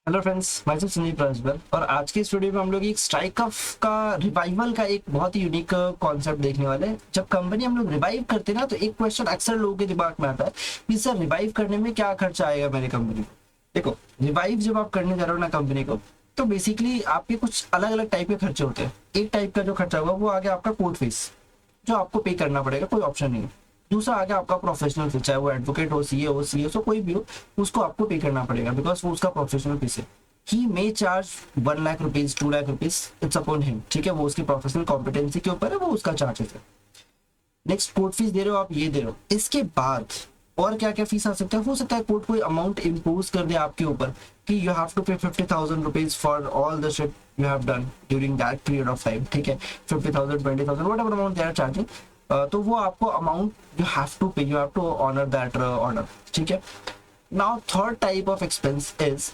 Hello friends, मैं संदीप राजभर और आज के इस वीडियो में हम लोग एक स्ट्राइक ऑफ का रिवाइवल का एक बहुत ही यूनिक कॉन्सेप्ट देखने वाले हैं। जब कंपनी हम लोग रिवाइव करते हैं ना, तो एक क्वेश्चन अक्सर लोगों के दिमाग में आता है कि सर रिवाइव करने में क्या खर्चा आएगा मेरी कंपनी को। देखो, रिवाइव जब आप करने जा रहे हो ना कंपनी को, तो बेसिकली आपके कुछ अलग अलग टाइप के खर्चे होते हैं। एक टाइप का जो खर्चा होगा वो आगे आपका कोर्ट फीस, जो आपको पे करना पड़ेगा, कोई ऑप्शन नहीं है। दूसरा आ गया आपका प्रोफेशनल फीस, चाहे वो एडवोकेट हो, सीए हो कोई भी हो, उसको आपको पे करना पड़ेगा बिकॉज वो उसका प्रोफेशनल फीस है। He may charge 1 lakh rupees, 2 lakh rupees, it's upon him. ठीक है, वो उसकी प्रोफेशनल कॉम्पिटेंसी के ऊपर है, वो उसका चार्जेस है। नेक्स्ट, कोर्ट फीस दे रहे हो आप, ये दे रहे हो। इसके बाद और क्या क्या फीस आ सकता है? हो सकता है कोर्ट कोई अमाउंट इम्पोज कर दे आपके ऊपर कि you have to pay 50,000 rupees for all the shit you have done during that period of time. ठीक है, 50,000, 20,000, whatever amount they are charging, तो वो आपको amount you have to pay, you have to honour that order. ठीक है। Now third type of expense is,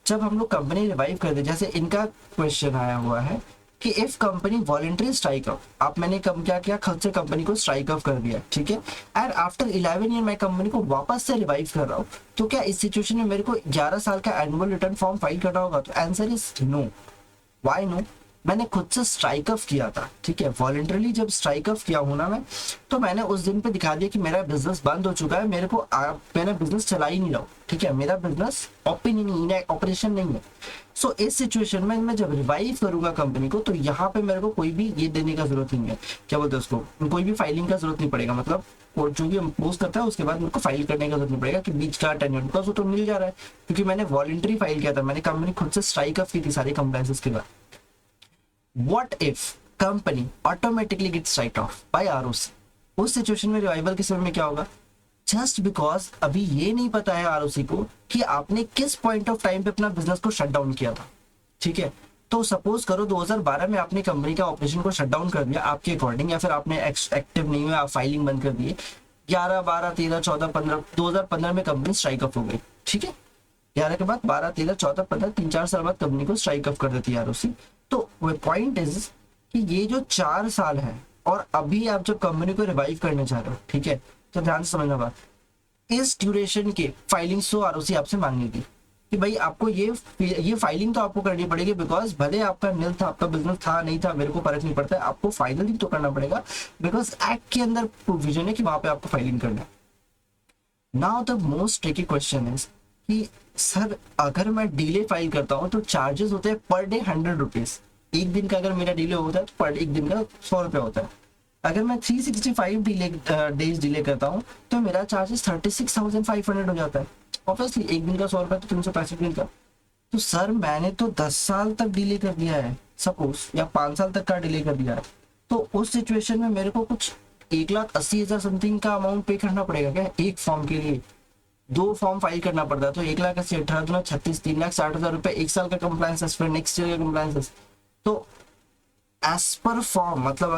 जब हम लोग कंपनी रिवाइव कर दे, जैसे इनका क्वेश्चन आया हुआ है कि if company voluntary strike off, आप मैंने कम क्या किया, खुद से कंपनी को स्ट्राइक ऑफ कर दिया। ठीक है, एंड आफ्टर 11 ईयर मैं कंपनी को वापस से रिवाइव कर रहा हूँ, तो क्या इस सिचुएशन में मेरे को 11 साल का एनुअल रिटर्न फॉर्म फाइल करना होगा? तो answer is no. Why no? मैंने खुद से स्ट्राइक ऑफ किया था। ठीक है, वॉलेंटरली जब स्ट्राइक ऑफ किया हूं ना मैं, तो मैंने उस दिन पे दिखा दिया कि मेरा बिजनेस बंद हो चुका है, मेरे को मैंने बिजनेस चला ही नहीं रहा हूं। ठीक है, मेरा बिजनेस ऑपरेशन नहीं है। सो इस सिचुएशन में मैं जब रिवाइव करूंगा कंपनी को, तो यहाँ पे मेरे को कोई भी ये देने का जरूरत नहीं है, क्या बोलते हैं उसको, कोई भी फाइलिंग का जरूरत नहीं पड़ेगा। मतलब कोर्ट जो भी अपोज करता है उसके बाद मेरे को फाइल करने का जरूरत नहीं पड़ेगा कि बीच का टेन्योर, बिकॉज वो तो मिल जा रहा है, क्योंकि मैंने वॉलेंटरी फाइल किया था, मैंने कंपनी खुद से स्ट्राइक ऑफ की थी सारी कंप्लायंसेस के बाद। What if company automatically gets write off by ROC? उस सिचुएशन में रिवाइवल के समय में क्या होगा? जस्ट बिकॉज अभी ये नहीं पता है आरओसी को कि आपने किस पॉइंट ऑफ टाइम पे अपना बिजनेस को शट डाउन किया था। ठीक है, तो सपोज करो 2012 में आपने कंपनी का ऑपरेशन को शट डाउन कर दिया आपके अकॉर्डिंग, या फिर आपने एक्टिव नहीं हुआ, आप फाइलिंग बंद कर दिए। 11, 12, 13, 14, 15, 2015 में कंपनी स्ट्राइक ऑफ हो गई। ठीक है, 11 के बाद 12, 13, 14, 15, 3-4 साल बाद कंपनी को स्ट्राइक ऑफ कर देती है आरओसी। तो पॉइंट इज कि ये जो 4 साल है, और अभी आप जब कंपनी को रिवाइव करने जा रहे हो, ठीक है, तो ध्यान से समझना बात, इस ड्यूरेशन के फाइलिंग्स तो आरओसी आपसे मांगेगी कि भाई आपको ये फाइलिंग तो आपको करनी पड़ेगी, बिकॉज भले आपका निल था, आपका बिजनेस था नहीं था, मेरे को फर्क नहीं पड़ता है, आपको फाइनली तो करना पड़ेगा, बिकॉज एक्ट के अंदर प्रोविजन है कि वहां पे आपको फाइलिंग करना है। Now the most tricky question is कि सर अगर मैं डिले फाइल करता हूँ तो चार्जेस होते हैं पर डे 100 रुपीज। एक दिन का अगर मेरा डिले होता है तो पर एक दिन का 100 रुपया होता है। अगर मैं 365 डेज डिले करता हूँ तो मेरा चार्जेस 36,500 हो जाता है। ऑब्वियसली एक दिन का 100 रुपया तो 365 दिन का। तो सर मैंने तो 10 साल तक डिले कर दिया है सपोज, या 5 साल तक का डिले कर दिया है, तो उस सिचुएशन में मेरे को कुछ 1,80,000 समथिंग का अमाउंट पे करना पड़ेगा क्या एक फॉर्म के लिए? 2 फॉर्म फाइल करना पड़ता है, तो 1,80,18, 36, 3,60,000 रुपए एक साल का कंप्लायंस, फिर नेक्स्ट ईयर का कंप्लायंस। तो एज पर फॉर्म, मतलब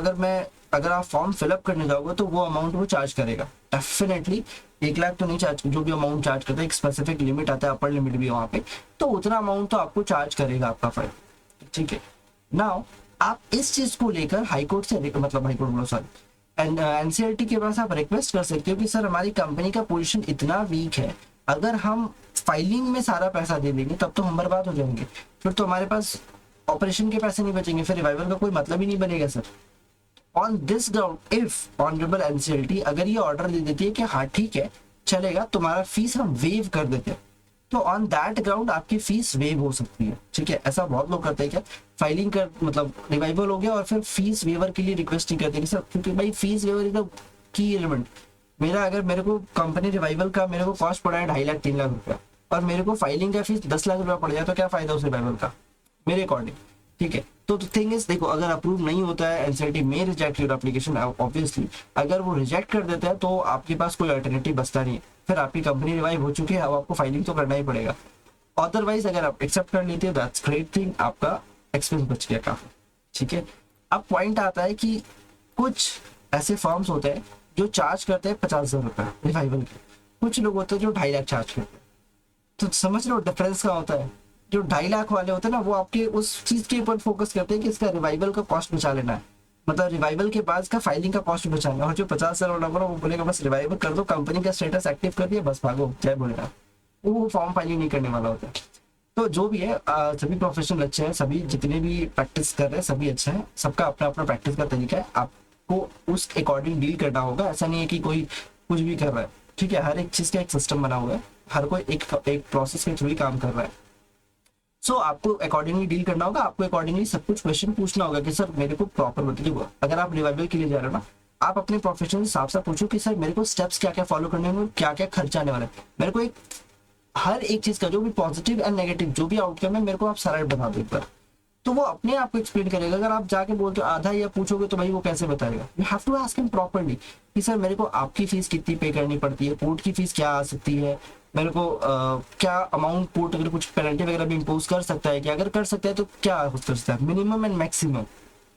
अगर आप फॉर्म फिलअप करने जाओगे तो वो अमाउंट वो चार्ज करेगा डेफिनेटली। 1 लाख तो नहीं चार्ज, जो भी अमाउंट चार्ज करता है एक स्पेसिफिक लिमिट आता है, अपर लिमिट भी वहां पे, तो उतना अमाउंट तो आपको चार्ज करेगा आपका फाइल। ठीक है, नाउ आप इस चीज को लेकर हाईकोर्ट से, मतलब हाईकोर्ट बोलो सॉरी, एनसीईआरटी के पास आप रिक्वेस्ट कर सकते हो कि सर हमारी कंपनी का पोजीशन इतना वीक है, अगर हम फाइलिंग में सारा पैसा दे देंगे तब तो हम बर्बाद हो जाएंगे, फिर तो हमारे पास ऑपरेशन के पैसे नहीं बचेंगे, फिर रिवाइवल का कोई मतलब ही नहीं बनेगा sir. On this ground if honourable NCERT अगर ये ऑर्डर दे देती है कि हाँ ठीक है चलेगा, तुम्हारा फीस हम वेव कर देते हैं, तो ऑन दैट ग्राउंड आपकी फीस वेव हो सकती है। ठीक है, ऐसा बहुत लोग करते हैं, क्या फाइलिंग कर मतलब रिवाइवल हो गया और फिर फीस वेवर के लिए रिक्वेस्ट नहीं करते कि सर, क्योंकि भाई fees waiver is the key element. अगर मेरे को कंपनी रिवाइवल का मेरे को कॉस्ट पड़ा है 2.5 लाख 3 लाख रुपया, और मेरे को फाइलिंग का फीस 10 लाख रुपया पड़ जाए, तो क्या फायदा उस रिवाइवल का मेरे अकॉर्डिंग? ठीक है, तो थिंग इज, देखो अगर अप्रूव नहीं होता है एनसीईआरटी में रिजेक्ट योर एप्लीकेशन, ऑब्वियसली अगर वो रिजेक्ट कर देता है तो आपके पास कोई अल्टरनेटिव बचता नहीं है, फिर आपकी कंपनी रिवाइव हो चुकी है, अब आपको फाइलिंग तो करना ही पड़ेगा। अदरवाइज अगर आप एक्सेप्ट कर लेते हो दैट्स ग्रेट थिंग, आपका एक्सपेंस बच गया काफी। ठीक है, अब पॉइंट आता है कि कुछ ऐसे फॉर्म्स होते हैं जो चार्ज करते हैं 50,000 रुपए रिवाइवल के, कुछ लोग होते हैं जो 2.5 लाख चार्ज करते हैं। तो समझ रहे हो डिफरेंस क्या होता है? जो 2.5 लाख वाले होते हैं ना, वो आपके उस चीज के ऊपर फोकस करते हैं कि इसका रिवाइवल का कॉस्ट बचा लेना है, मतलब रिवाइवल के बाद का फाइलिंग का कॉस्ट बचाना है। और जो 50,000 वाला होगा वो बोलेगा बस रिवाइवल कर दो, कंपनी का स्टेटस एक्टिव कर दिया, बस भागो जय बोलेगा, वो फॉर्म फाइलिंग नहीं करने वाला होता है। तो जो भी है सभी प्रोफेशनल अच्छे हैं, सभी जितने भी प्रैक्टिस कर रहे हैं सभी अच्छा है, सबका अपना अपना प्रैक्टिस का तरीका है, आपको उस अकॉर्डिंग डील करना होगा। ऐसा नहीं है कि कोई कुछ भी कर रहा है, ठीक है, हर एक चीज का एक सिस्टम बना हुआ है, हर कोई एक प्रोसेस के थ्रू ही काम कर रहा है। सो आपको अकॉर्डिंगली डील करना होगा, आपको अकॉर्डिंगली सब कुछ क्वेश्चन पूछना होगा कि सर मेरे को प्रॉपर बताइए। अगर आप रिवाइवल के लिए जा रहे हो ना, आप अपने प्रोफेशनल हिसाब से पूछो कि सर मेरे को स्टेप्स क्या क्या फॉलो करने होंगे, क्या क्या खर्चा आने वाला है, मेरे को एक हर एक चीज का जो भी पॉजिटिव एंड नेगेटिव जो भी आउटकम है मेरे को आप सारा बता दो एक बार, तो वो अपने आप को एक्सप्लेन करेगा। अगर आप जाके बोलते हो आधा या पूछोगे तो भाई वो कैसे बताएगा। You have to ask him properly कि सर मेरे को आपकी फीस कितनी पे करनी पड़ती है, पोर्ट की फीस क्या आ सकती है, मेरे को क्या अमाउंट पोर्ट अगर कुछ पेनल्टी वगैरह भी इम्पोज कर सकता है, कि अगर कर सकता है तो क्या हो सकता है, मिनिमम एंड मैक्सिमम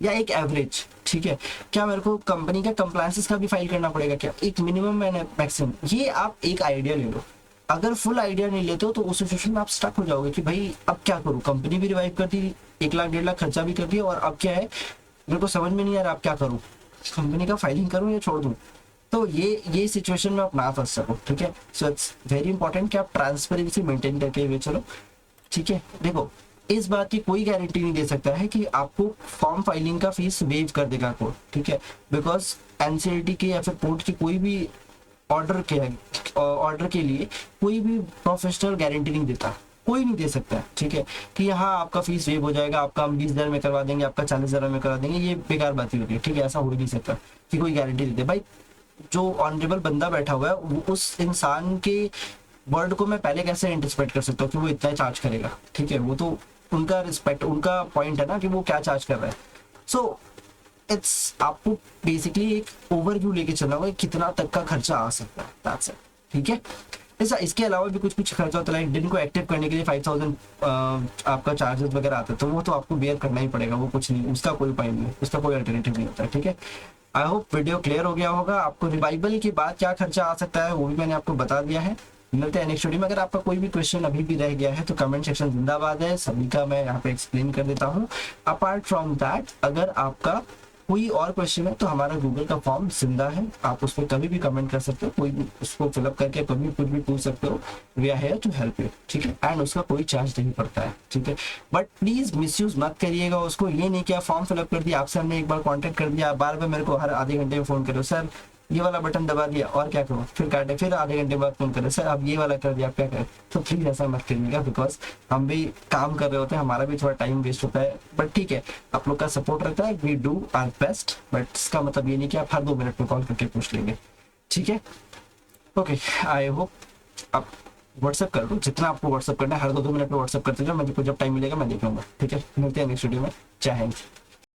या एक एवरेज, ठीक है, क्या मेरे को कंपनी का कंप्लायंसेस का भी फाइल करना पड़ेगा, क्या एक मिनिमम एंड मैक्सिमम, ये आप एक आइडिया ले लो। अगर फुल आइडिया नहीं लेते हो तो उस सिचुएशन में आप स्टक हो जाओगे कि भाई अब क्या करूँ, कंपनी भी रिवाइव कर दी, 1 लाख 1.5 लाख खर्चा भी कर दिया, और अब क्या है मेरे को समझ में नहीं आ रहा अब क्या करूँ, कंपनी का फाइलिंग करूँ या छोड़ दूँ। तो ये सिचुएशन में आप ना फंस सको, ठीक है। सो इट्स वेरी इंपॉर्टेंट कि आप ट्रांसपेरेंसी मेंटेन करके हुए चलो, ठीक है। देखो इस बात की कोई गारंटी नहीं दे सकता है कि आपको फॉर्म फाइलिंग का फीस वेव कर देगा कोर्ट, ठीक है, बिकॉज एनसीएलटी के या फिर कोर्ट की कोई भी ऑर्डर के लिए कोई भी प्रोफेशनल गारंटी नहीं देता, कोई नहीं दे सकता, ठीक है, कि हाँ आपका फीस वेव हो जाएगा, आपका हम 20,000 में करवा देंगे, आपका 40,000 में करवा देंगे, ये बेकार बात ही होती है, ठीक है। ऐसा हो ही नहीं सकता कि कोई गारंटी देते। भाई जो ऑनरेबल बंदा बैठा हुआ है वो उस इंसान के वर्ड को मैं पहले कैसे एंटिसिपेट कर सकता हूँ कि वो इतना चार्ज करेगा, ठीक है, वो तो उनका रिस्पेक्ट, उनका पॉइंट है ना कि वो क्या चार्ज कर रहा है। सो इट्स आपको बेसिकली एक ओवरव्यू लेके चलना होगा कितना तक का खर्चा आ सकता है, दैट्स इट, ठीक है। ऐसा इसके अलावा भी कुछ कुछ खर्चा होता है, लाइक दिन को एक्टिव करने के लिए 5,000 आपका चार्जेस वगैरह आते हैं, तो वो तो आपको बेयर करना ही पड़ेगा, वो कुछ नहीं, उसका कोई पॉइंट नहीं, उसका कोई अल्टरनेटिव नहीं होता है, ठीक है। आई होप वीडियो क्लियर हो गया होगा। आपको रिवाइवल के बाद क्या खर्चा आ सकता है वो भी मैंने आपको बता दिया है। मिलते हैं नेक्स्ट वीडियो में। अगर आपका कोई भी क्वेश्चन अभी भी रह गया है तो कमेंट सेक्शन जिंदाबाद है, सभी का मैं यहाँ पे एक्सप्लेन कर देता हूँ। अपार्ट फ्रॉम दैट अगर आपका कोई और क्वेश्चन है तो हमारा गूगल का फॉर्म जिंदा है, आप उस पर कभी भी कमेंट कर सकते हो, कोई भी उसको फिलअप करके कभी कुछ भी पूछ सकते हो। We are here to help you, ठीक है, एंड उसका कोई चार्ज नहीं पड़ता है, ठीक है। बट प्लीज मिसयूज मत करिएगा उसको। ये नहीं कि आप फॉर्म फिलअप कर दिया, आपसे हमने एक बार कॉन्टेक्ट कर दिया, आप बार बार मेरे को हर आधे घंटे में फोन करो, सर ये वाला बटन दबा दिया और क्या करो, फिर काटे, फिर आधे घंटे बाद फोन करे, सर अब ये वाला कर दिया आप क्या करें। तो प्लीज ऐसा मत करिएगा, बिकॉज हम भी काम कर रहे होते हैं, हमारा भी थोड़ा टाइम वेस्ट होता है। बट ठीक है, आप लोग का सपोर्ट रहता है, we do our best, but इसका मतलब ये नहीं कि आप हर 2 मिनट में कॉल करके पूछ लेंगे, ठीक है। ओके, आई होप आप व्हाट्सएप कर दो, जितना आपको व्हाट्सएप करना है हर 2 मिनट में व्हाट्सएप करते जाओ, मुझे जब टाइम मिलेगा मैं देख लूंगा, ठीक है। मिलते हैं नेक्स्ट वीडियो में, जय हिंद।